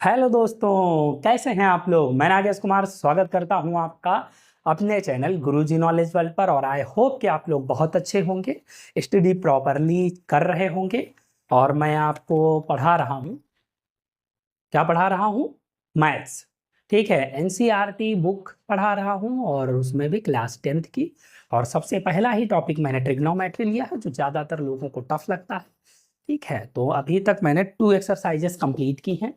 Hello दोस्तों, कैसे हैं आप लोग। मैं नागेश कुमार स्वागत करता हूं आपका अपने चैनल गुरुजी नॉलेज वर्ल्ड पर। और आई होप कि आप लोग बहुत अच्छे होंगे, स्टडी प्रॉपरली कर रहे होंगे। और मैं आपको पढ़ा रहा हूं, क्या पढ़ा रहा हूं? मैथ्स। ठीक है, एनसीईआरटी बुक पढ़ा रहा हूं और उसमें भी क्लास 10th की। और सबसे पहला ही टॉपिक मैंने ट्रिग्नोमेट्री लिया है, जो ज़्यादातर लोगों को टफ लगता है। ठीक है, तो अभी तक मैंने 2 एक्सरसाइजेस कंप्लीट की हैं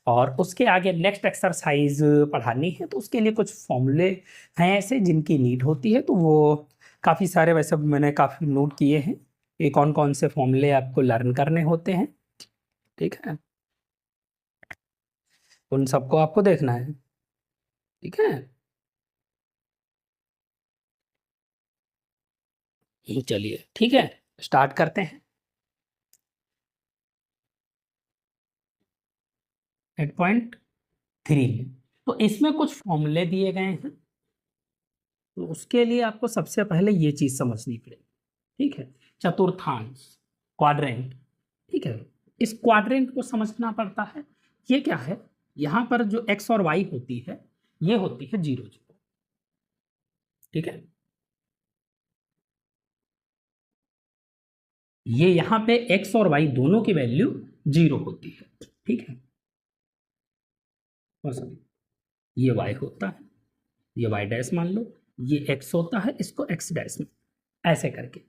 और उसके आगे नेक्स्ट एक्सरसाइज पढ़ानी है। तो उसके लिए कुछ फॉर्मूले हैं ऐसे जिनकी नीड होती है, तो वो काफ़ी सारे वैसे मैंने काफ़ी नोट किए हैं कि कौन कौन से फॉर्मूले आपको लर्न करने होते हैं। ठीक है, उन सबको आपको देखना है। ठीक है, चलिए ठीक है, स्टार्ट करते हैं। 8.3 में तो इसमें कुछ फॉर्मूले दिए गए हैं, तो उसके लिए आपको सबसे पहले ये चीज़ समझनी पड़ेगी। ठीक है, चतुर्थांश, क्वाड्रेंट। ठीक है, इस क्वाड्रेंट को समझना पड़ता है। ये क्या है, यहाँ पर जो एक्स और वाई होती है, ये होती है 0 0। ठीक है, ये यहाँ पे एक्स और वाई दोनों की वैल्यू 0 होती है। ठीक है, बस ये वाई होता है, ये वाई डैश मान लो, ये एक्स होता है, इसको एक्स डैश में ऐसे करके।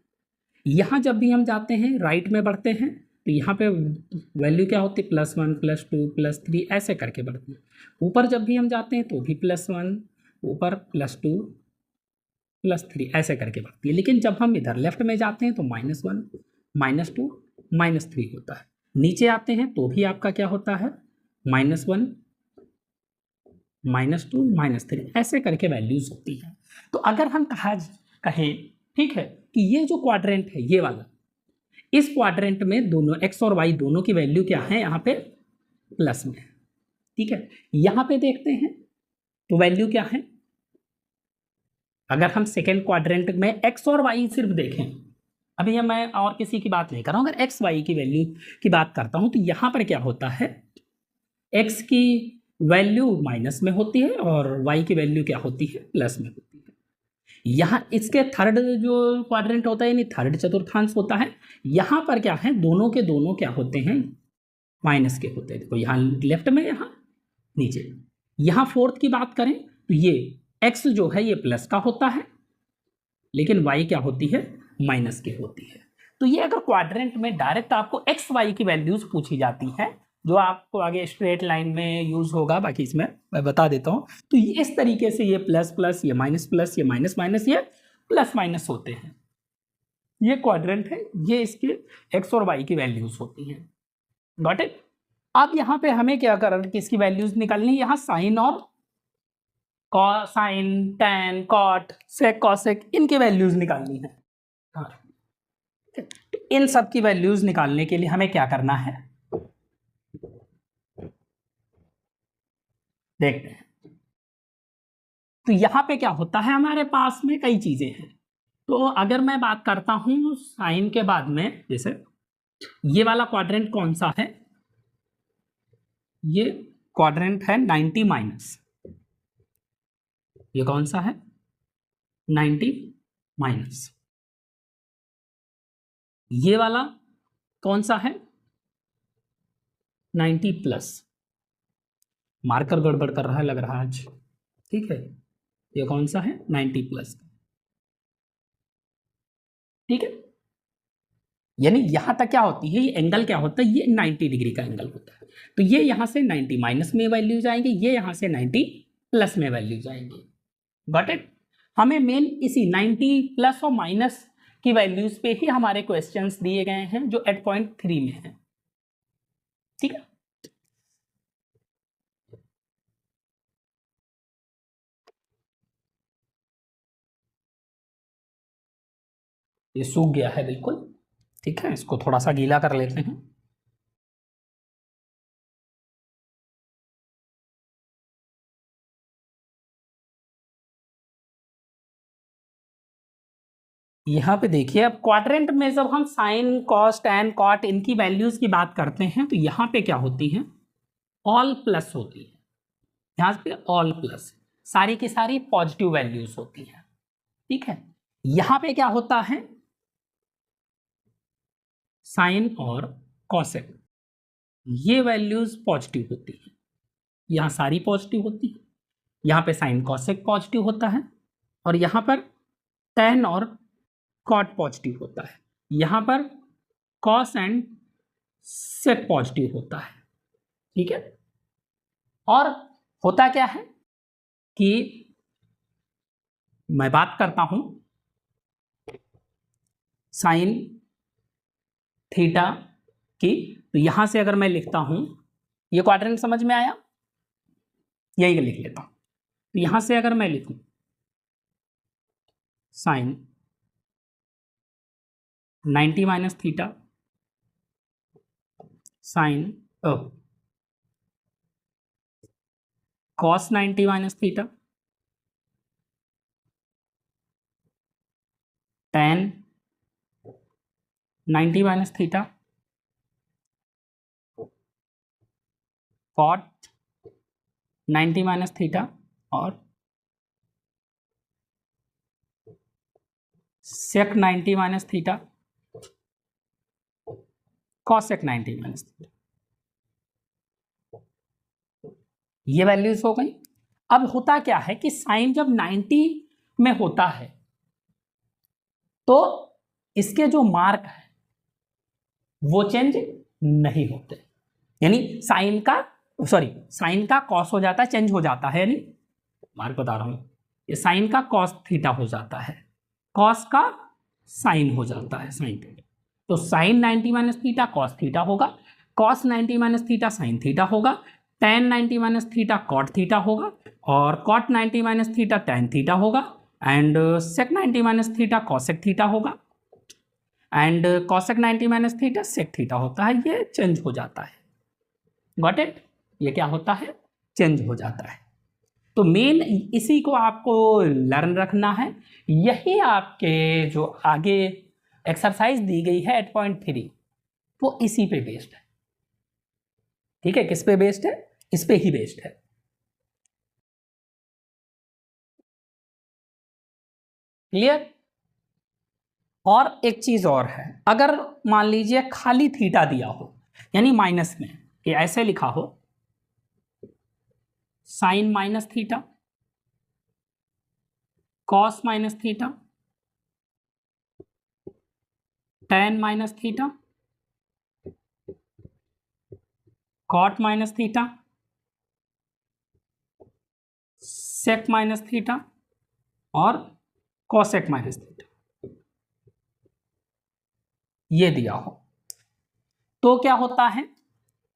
यहाँ जब भी हम जाते हैं राइट में बढ़ते हैं, तो यहाँ पे वैल्यू क्या होती है, +1 +2 +3 ऐसे करके बढ़ती है। ऊपर जब भी हम जाते हैं तो भी +1, ऊपर +2 +3 ऐसे करके बढ़ती है। लेकिन जब हम इधर लेफ्ट में जाते हैं तो -1 -2 -3 होता है। नीचे आते हैं तो भी आपका क्या होता है, -1 -2 -3 ऐसे करके वैल्यूज होती है। तो अगर हम कहें, ठीक है, कि ये जो क्वाड्रेंट है ये वाला, इस क्वाड्रेंट में दोनों एक्स और वाई दोनों की वैल्यू क्या है, यहाँ पे प्लस में है। ठीक है, यहाँ पे देखते हैं तो वैल्यू क्या है। अगर हम सेकेंड क्वाड्रेंट में एक्स और वाई सिर्फ देखें, अभी मैं और किसी की बात नहीं कर रहा हूं, अगर एक्स वाई की वैल्यू की बात करता हूं, तो यहाँ पर क्या होता है, एक्स की वैल्यू माइनस में होती है और वाई की वैल्यू क्या होती है, प्लस में होती है। यहाँ इसके थर्ड जो क्वाड्रेंट होता है, यानी थर्ड चतुर्थांश होता है, यहाँ पर क्या है, दोनों के दोनों क्या होते हैं, माइनस के होते हैं। देखो यहाँ लेफ्ट में, यहाँ नीचे। यहाँ फोर्थ की बात करें तो ये एक्स जो है ये प्लस का होता है, लेकिन वाई क्या होती है, माइनस की होती है। तो ये अगर क्वाड्रेंट में डायरेक्ट आपको एक्स वाई की वैल्यूज पूछी जाती है, जो आपको आगे स्ट्रेट लाइन में यूज होगा, बाकी इसमें मैं बता देता हूँ। तो इस तरीके से ये प्लस प्लस, ये माइनस प्लस, ये माइनस माइनस, ये प्लस माइनस होते हैं। ये क्वाड्रेंट है, ये इसके एक्स और वाई की वैल्यूज होती हैं। Got it. अब यहाँ पे हमें क्या करना, किसकी वैल्यूज निकालनी है, यहाँ साइन और साइन, टैन, कॉट, सेक, कॉसेक, इनकी वैल्यूज निकालनी है। हाँ, तो इन सब की वैल्यूज निकालने के लिए हमें क्या करना है, देखते हैं। तो यहाँ पे क्या होता है, हमारे पास में कई चीजें हैं। तो अगर मैं बात करता हूं साइन के बाद में, जैसे ये वाला क्वाड्रेंट कौन सा है, ये क्वाड्रेंट है 90 माइनस। ये कौन सा है, 90 माइनस। ये वाला कौन सा है, 90 प्लस। मार्कर गड़बड़ कर रहा है लग रहा है आज। ठीक है, ये कौन सा है, 90 प्लस। ठीक है, यानी यहां तक क्या होती है, ये एंगल क्या होता है, ये 90 डिग्री का एंगल होता है। तो ये यहां से 90 माइनस में वैल्यू जाएंगे, ये यहां से 90 प्लस में वैल्यू जाएंगे। Got it. हमें मेन इसी 90 प्लस और माइनस की वैल्यूज पे ही हमारे क्वेश्चंस दिए गए हैं, जो 8.3 में है। ठीक है, ये सूख गया है बिल्कुल। ठीक है, इसको थोड़ा सा गीला कर लेते हैं। यहाँ पे देखिए, अब क्वाड्रेंट में जब हम साइन, कॉस, टैन, कॉट इनकी वैल्यूज की बात करते हैं, तो यहाँ पे क्या होती है, ऑल प्लस होती है, यहां पे ऑल प्लस, सारी की सारी पॉजिटिव वैल्यूज होती हैं, ठीक है। यहां पे क्या होता है, साइन और कॉसेक, ये वैल्यूज पॉजिटिव होती है, यहां सारी पॉजिटिव होती है, यहां पे साइन कॉसेक पॉजिटिव होता है, और यहां पर टेन और कॉट पॉजिटिव होता है, यहां पर कॉस एंड सेक पॉजिटिव होता है, ठीक है। और होता क्या है कि मैं बात करता हूं साइन थीटा की, तो यहां से अगर मैं लिखता हूं, ये क्वाड्रेंट समझ में आया, यही लिख लेता हूं, तो यहां से अगर मैं लिखूं sine 90 minus theta, sine cos 90 minus theta, tan 90 minus theta, cot 90 minus theta, और sec 90 minus theta, cosec 90 minus theta, ये वैल्यूज हो गई। अब होता क्या है कि साइन जब 90 में होता है तो इसके जो मार्क है वो चेंज नहीं होते, यानी साइन का कॉस हो जाता है, चेंज हो जाता है, यानी मार्क बता रहा हूं, ये साइन का कॉस थीटा हो जाता है, कॉस का साइन हो जाता है, साइन थीटा, तो sine 90 minus theta cos theta होगा, cos 90 minus theta sine theta होगा, tan 90 minus theta cot theta होगा, और cot 90 minus theta tan theta होगा, and sec 90 minus theta cosec theta होगा, and cosec 90 minus theta sec theta होता है, ये change हो जाता है, गॉट इट, ये क्या होता है, चेंज हो जाता है। तो मेन इसी को आपको लर्न रखना है, यही आपके जो आगे एक्सरसाइज दी गई है 8.3 वो इसी पे बेस्ड है, ठीक है, किस पे बेस्ड है, इस पे ही बेस्ड है। क्लियर। और एक चीज और है, अगर मान लीजिए खाली थीटा दिया हो, यानी माइनस में, कि ऐसे लिखा हो sine minus theta, cos minus theta, tan minus theta, cot minus theta, sec minus theta, और कॉसेक माइनस थीटा, ये दिया हो, तो क्या होता है,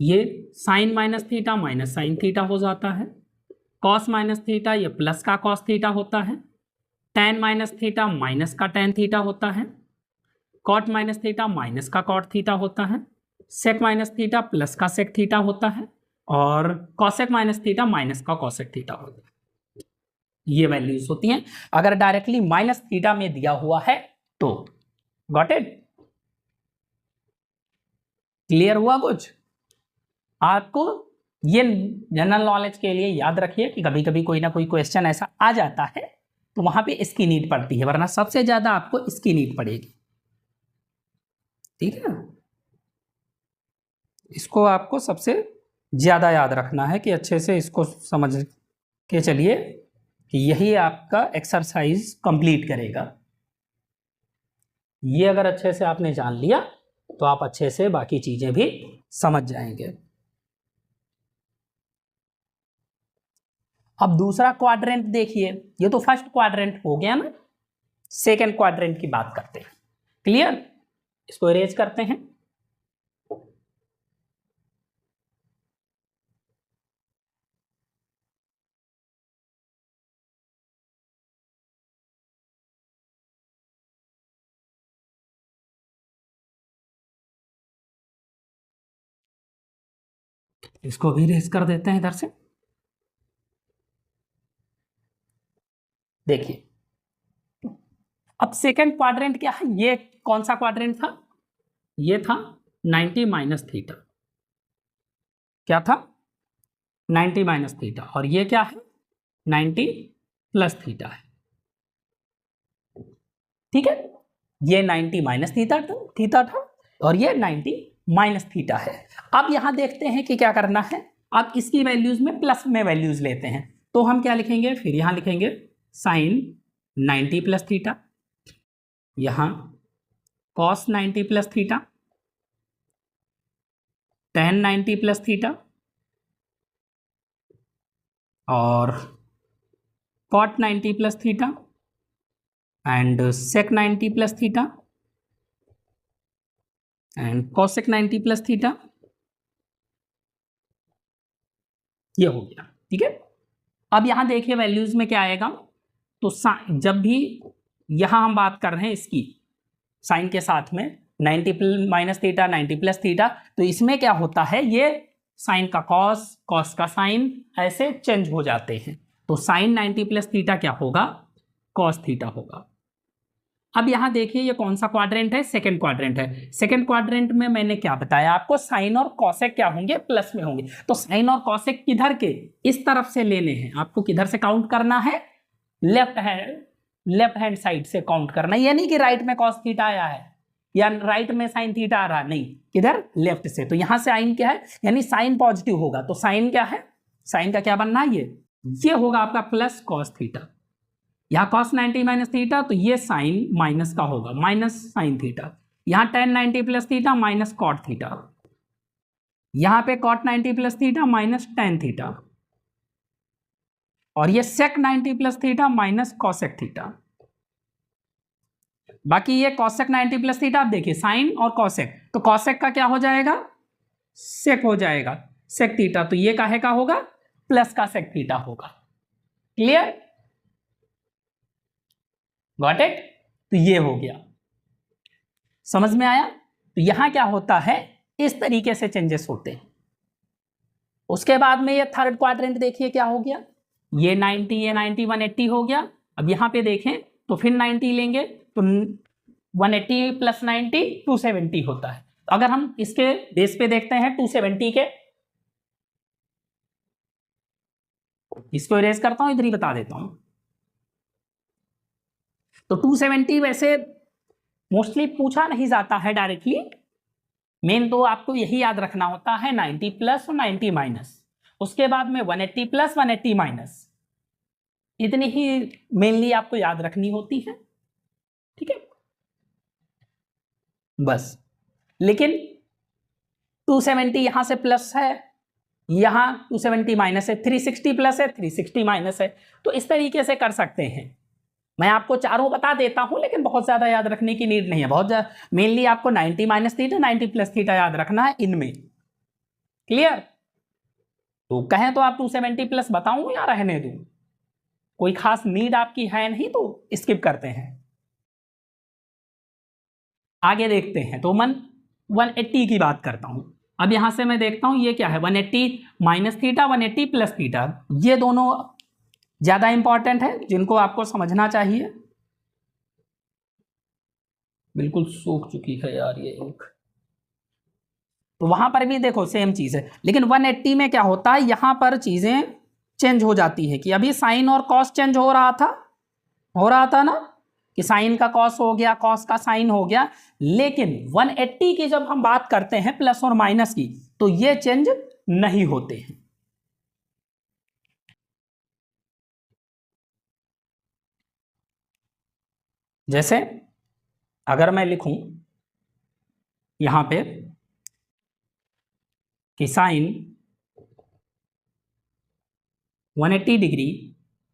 ये sine minus theta minus sine theta हो जाता है, कॉस माइनस थीटा ये प्लस का कॉस थीटा होता है, टेन माइनस थीटा माइनस का टेन थीटा होता है, कॉट माइनस थीटा माइनस का कॉट थीटा होता है, सेक माइनस थीटा प्लस का सेक थीटा होता है, और कॉसेक माइनस थीटा माइनस का कॉसेक थीटा होता है, ये वैल्यूज होती हैं अगर डायरेक्टली माइनस थीटा में दिया हुआ है तो। गॉट इट, क्लियर हुआ कुछ आपको, ये जनरल नॉलेज के लिए याद रखिए कि कभी कभी कोई ना कोई क्वेश्चन ऐसा आ जाता है तो वहां पे इसकी नीड पड़ती है, वरना सबसे ज्यादा आपको इसकी नीड पड़ेगी, ठीक है। इसको आपको सबसे ज्यादा याद रखना है कि अच्छे से इसको समझ के चलिए कि यही आपका एक्सरसाइज कंप्लीट करेगा। ये अगर अच्छे से आपने जान लिया तो आप अच्छे से बाकी चीजें भी समझ जाएंगे। अब दूसरा क्वाड्रेंट देखिए, ये तो फर्स्ट क्वाड्रेंट हो गया ना, सेकेंड क्वाड्रेंट की बात करते हैं। क्लियर, इसको इरेज करते हैं। इसको भी इरेज कर देते हैं इधर से। देखिए अब सेकेंड क्वाड्रेंट क्या है, ये कौन सा क्वाड्रेंट था, ये था 90 माइनस थीटा, क्या था 90 माइनस थीटा, और ये क्या है 90 प्लस थीटा है। ठीक है, ये 90 माइनस थीटा था और ये 90 माइनस थीटा है। अब यहां देखते हैं कि क्या करना है। अब इसकी वैल्यूज में प्लस में वैल्यूज लेते हैं, तो हम क्या लिखेंगे, फिर यहां लिखेंगे साइन 90 प्लस थीटा, यहां cos 90 plus theta, tan 90 plus theta और cot 90 plus theta and sec 90 plus theta and cosec 90 plus theta. ये हो गया। ठीक है, अब यहां देखिए वैल्यूज में क्या आएगा, तो जब भी यहां हम बात कर रहे हैं इसकी साइन के साथ में 90 माइनस थीटा 90 प्लस थीटा, तो इसमें क्या होता है, ये साइन का कॉस, कॉस का साइन, ऐसे चेंज हो जाते हैं। तो साइन 90 प्लस थीटा क्या होगा, कॉस थीटा होगा। अब यहां देखिए ये कौन सा क्वाड्रेंट है, सेकंड क्वाड्रेंट है। सेकंड क्वाड्रेंट में मैंने क्या बताया आपको, साइन और कॉसेक क्या होंगे, प्लस में होंगे। तो साइन और कॉसेक किधर के, इस तरफ से लेने हैं आपको। किधर से काउंट करना है, लेफ्ट हैंड साइड से काउंट करना है। ये नहीं कि राइट में कॉस थीटा आया है या राइट में साइन थीटा आ रहा, नहीं, किधर, लेफ्ट से। तो यहां से साइन क्या है, यानी साइन पॉजिटिव होगा, तो साइन क्या है, साइन का क्या बनना है, ये होगा आपका प्लस कॉस थीटा। यहां कॉस 90 माइनस थीटा, तो ये साइन माइनस का होगा, माइनस साइन थीटा। यहां tan 90 plus theta minus cot theta, यहां पे cot 90 plus theta minus tan theta, और ये sec 90 plus theta minus cosec theta. बाकी ये कॉसेक 90 प्लस थीटा, आप देखिए साइन और कॉसेक, तो कॉसेक का क्या हो जाएगा, सेक हो जाएगा, सेक थीटा। तो ये काहे का होगा, प्लस का सेक थीटा होगा। Clear, got it. तो ये हो गया, समझ में आया। तो यहां क्या होता है, इस तरीके से चेंजेस होते हैं। उसके बाद में ये थर्ड क्वाड्रेंट देखिए क्या हो गया, ये 90 ये 90 180 हो गया। अब यहां पे देखें तो फिर 90 लेंगे तो 180 प्लस 90 270 होता है। तो अगर हम इसके बेस पे देखते हैं 270 के, इसको इरेज करता हूं, इधर ही बता देता हूं। तो 270 वैसे मोस्टली पूछा नहीं जाता है डायरेक्टली, मेन तो आपको यही याद रखना होता है 90 प्लस और 90 माइनस, उसके बाद में 180 प्लस 180 माइनस, इतनी ही मेनली आपको याद रखनी होती है। ठीक है, बस। लेकिन 270 यहां से प्लस है, यहां 270 माइनस है, 360 प्लस है 360 माइनस है। तो इस तरीके से कर सकते हैं। मैं आपको चारों बता देता हूं, लेकिन बहुत ज्यादा याद रखने की नीड नहीं है। बहुत ज्यादा मेनली आपको 90 माइनस थीटा 90 प्लस थीटा याद रखना है इनमें। क्लियर, तो कहें तो आप 270 प्लस बताऊं या रहने दूं, कोई खास नीड आपकी है नहीं तो स्किप करते हैं। आगे देखते हैं, तो 180 की बात करता हूं। अब यहां से मैं देखता हूं ये क्या है, 180 माइनस थीटा 180 प्लस थीटा, ये दोनों ज्यादा इंपॉर्टेंट है जिनको आपको समझना चाहिए। बिल्कुल सूख चुकी है यार ये इंक। तो वहां पर भी देखो सेम चीज है, लेकिन 180 में क्या होता है, यहां पर चीजें चेंज हो जाती है कि अभी साइन और कॉस चेंज हो रहा था ना, कि साइन का कॉस हो गया, कॉस का साइन हो गया। लेकिन 180 की जब हम बात करते हैं प्लस और माइनस की, तो ये चेंज नहीं होते हैं। जैसे अगर मैं लिखूं यहां पे कि sine 180 degree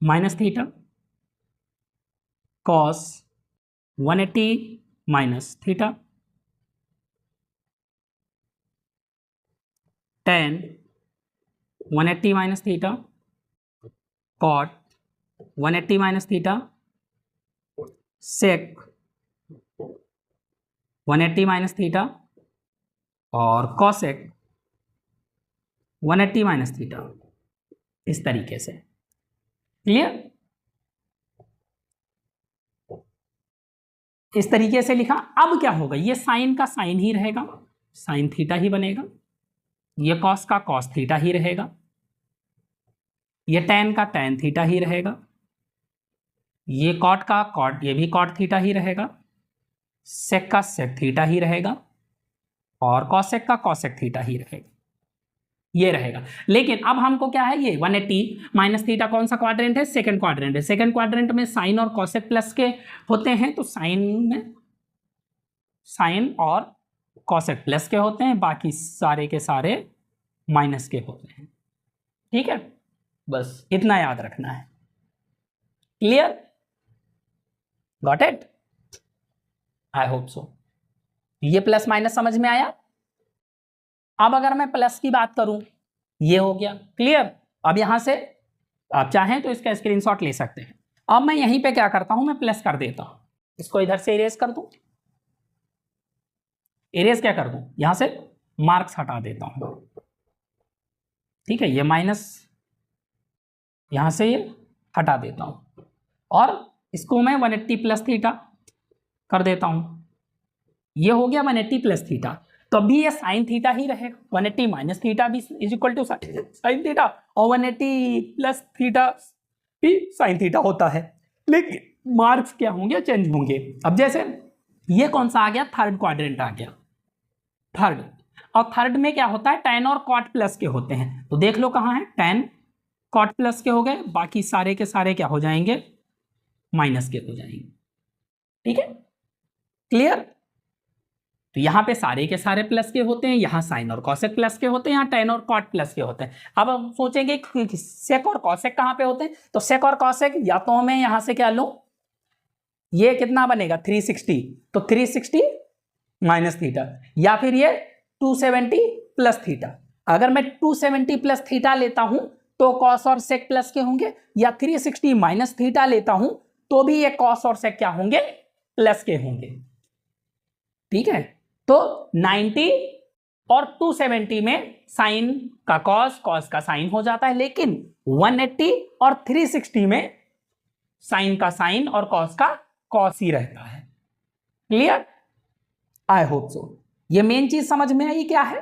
minus theta, cos 180 minus theta, tan 180 minus theta, cot 180 minus theta, sec 180 minus theta और कॉसेक 180 माइनस थीटा, इस तरीके से। क्लियर, इस तरीके से लिखा। अब क्या होगा, ये साइन का साइन ही रहेगा, साइन थीटा ही बनेगा, ये कॉस का कॉस थीटा ही रहेगा। ये tan का tan थीटा ही रहेगा, ये cot का cot, ये भी cot थीटा ही रहेगा, sec का sec थीटा ही रहेगा और cosec का cosec थीटा ही रहेगा, ये रहेगा। लेकिन अब हमको क्या है, ये 180 माइनस थीटा कौन सा क्वाड्रेंट है, सेकंड क्वाड्रेंट है। सेकंड क्वाड्रेंट में साइन और कॉसेक प्लस के होते हैं, तो साइन में साइन और कॉसेक प्लस के होते हैं, बाकी सारे के सारे माइनस के होते हैं। ठीक है, बस इतना याद रखना है। Clear, got it, I hope so. ये प्लस माइनस समझ में आया। अब अगर मैं प्लस की बात करूं, ये हो गया क्लियर। अब यहां से आप चाहें तो इसका स्क्रीनशॉट ले सकते हैं। अब मैं यहीं पे क्या करता हूं, मैं प्लस कर देता हूं, इसको इधर से इरेज कर दूं, इरेज क्या कर दूं, यहां से मार्क्स हटा देता हूं। ठीक है, ये माइनस यहां से ये हटा देता हूं और इसको मैं 180 प्लस थीटा कर देता हूं। ये हो गया 180 प्लस थीटा, तो अभी ये साइन थीटा ही रहेगा। 180 माइनस थीटा भी is equal to sine theta और 180 प्लस थीटा भी साइन थीटा होता है, लेकिन मार्क्स क्या होंगे, चेंज होंगे। अब जैसे ये कौन सा आ गया, थर्ड क्वाड्रेंट आ गया, थर्ड। और थर्ड में क्या होता है, टैन और कॉट प्लस के होते हैं, तो देख लो कहाँ है, टैन कॉट प्लस के हो गए, बाकी सारे के सारे क्या हो जाएंगे, माइनस के हो जाएंगे। ठीक है, क्लियर। तो यहां पे सारे के सारे प्लस के होते हैं, यहां साइन और कॉसेक प्लस के होते हैं, यहां टैन और कॉट प्लस के होते हैं। अब हम सोचेंगे कि सेक और कॉसेक कहां पे होते हैं, तो सेक और कॉसेक या तो मैं यहां से क्या लूं, ये कितना बनेगा 360, तो 360 माइनस थीटा, या फिर ये 270 प्लस थीटा। अगर मैं 270 प्लस थीटा लेता हूं तो कॉस और सेक प्लस के होंगे, या 360 माइनस थीटा लेता हूं तो भी ये कॉस और सेक क्या होंगे, प्लस के होंगे। ठीक है, तो 90 और 270 में साइन का कॉस, कॉस का साइन हो जाता है, लेकिन 180 और 360 में साइन का साइन और कॉस का कॉस ही रहता है। Clear, I hope so. ये मेन चीज समझ में आई क्या है,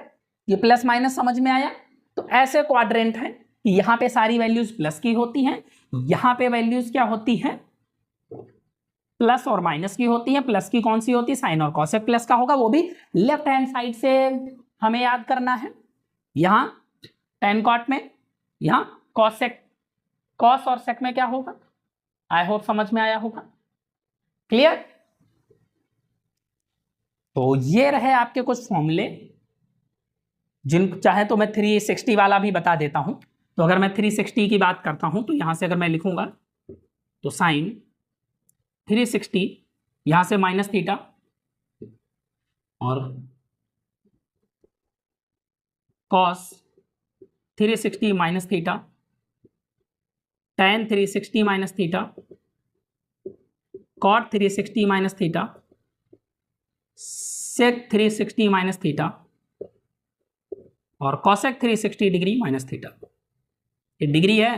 ये प्लस माइनस समझ में आया। तो ऐसे क्वाड्रेंट हैं कि यहां पे सारी वैल्यूज प्लस की होती हैं, यहां पे वैल्यूज क्या होती हैं, प्लस और माइनस की होती है। प्लस की कौन सी होती है, साइन और कॉसेक प्लस का होगा, वो भी लेफ्ट हैंड साइड से हमें याद करना है। यहां टेन कॉट में, यहां कॉसेक, कॉस और सेक में क्या होगा, आई होप समझ में आया होगा। क्लियर, तो ये रहे आपके कुछ फॉर्मूले, जिन चाहे तो मैं 360 वाला भी बता देता हूं। तो अगर मैं 360 की बात करता हूं तो यहां से अगर मैं लिखूंगा तो साइन 360, यहां से माइनस थीटा और cos 360 minus theta, tan 360 minus theta, cot 360 minus theta, sec 360 minus theta और कॉसेक 360 डिग्री माइनस थीटा। ये डिग्री है,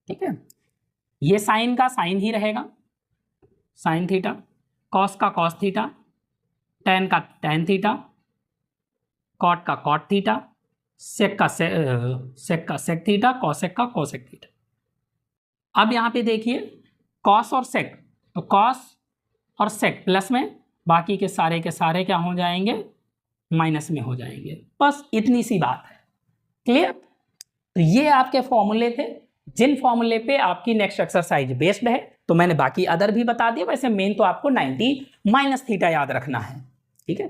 ठीक है। ये साइन का साइन ही रहेगा, साइन थीटा, कॉस का कॉस थीटा, टैन का टैन थीटा, कॉट का कॉट थीटा, सेक का सेक थीटा, कॉसेक का कॉसेक थीटा। अब यहां पे देखिए कॉस और सेक, तो कॉस और सेक प्लस में, बाकी के सारे क्या हो जाएंगे, माइनस में हो जाएंगे। बस इतनी सी बात है। क्लियर, तो ये आपके फॉर्मूले थे, जिन फॉर्मूले पे आपकी नेक्स्ट एक्सरसाइज बेस्ड है। तो मैंने बाकी अदर भी बता दिया, वैसे मेन तो आपको 90 माइनस थीटा याद रखना है। ठीक है,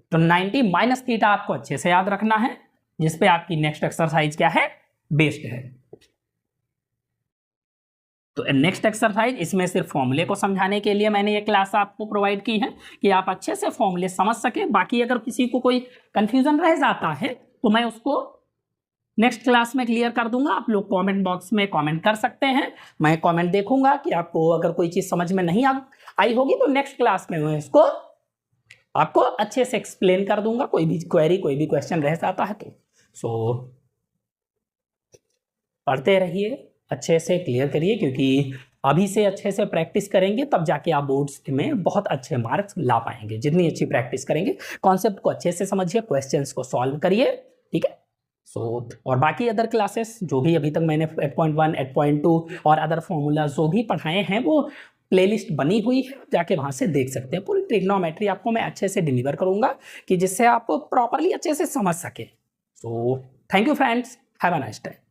तो 90 माइनस थीटा आपको अच्छे से याद रखना है, जिसपे आपकी नेक्स्ट एक्सरसाइज क्या है, बेस्ड है। तो नेक्स्ट एक्सरसाइज, इसमें सिर्फ फॉर्मूले को समझाने के लिए मैंने ये क्लास आपको प्रोवाइड की है कि आप अच्छे से फॉर्मूले समझ सकें। बाकी अगर किसी को कोई कंफ्यूजन रह जाता है तो मैं उसको नेक्स्ट क्लास में क्लियर कर दूंगा। आप लोग कमेंट बॉक्स में कमेंट कर सकते हैं, मैं कमेंट देखूंगा कि आपको अगर कोई चीज़ समझ में नहीं आई होगी तो नेक्स्ट क्लास में मैं इसको आपको अच्छे से एक्सप्लेन कर दूंगा। कोई भी क्वेरी, कोई भी क्वेश्चन रह जाता है तो सो पढ़ते रहिए, अच्छे से क्लियर करिए, क्योंकि अभी से अच्छे से प्रैक्टिस करेंगे तब जाके आप बोर्ड्स में बहुत अच्छे मार्क्स ला पाएंगे। जितनी अच्छी प्रैक्टिस करेंगे, कॉन्सेप्ट को अच्छे से समझिए, क्वेश्चंस को सॉल्व करिए ठीक है। सो और बाकी अदर क्लासेस जो भी अभी तक मैंने 8.1 8.2 और अदर फॉर्मूला जो भी पढ़ाए हैं वो प्लेलिस्ट बनी हुई है, जाके वहाँ से देख सकते हैं। पूरी ट्रिग्नोमेट्री आपको मैं अच्छे से डिलीवर करूँगा कि जिससे आप प्रॉपरली अच्छे से समझ सके। So thank you friends, have a nice day.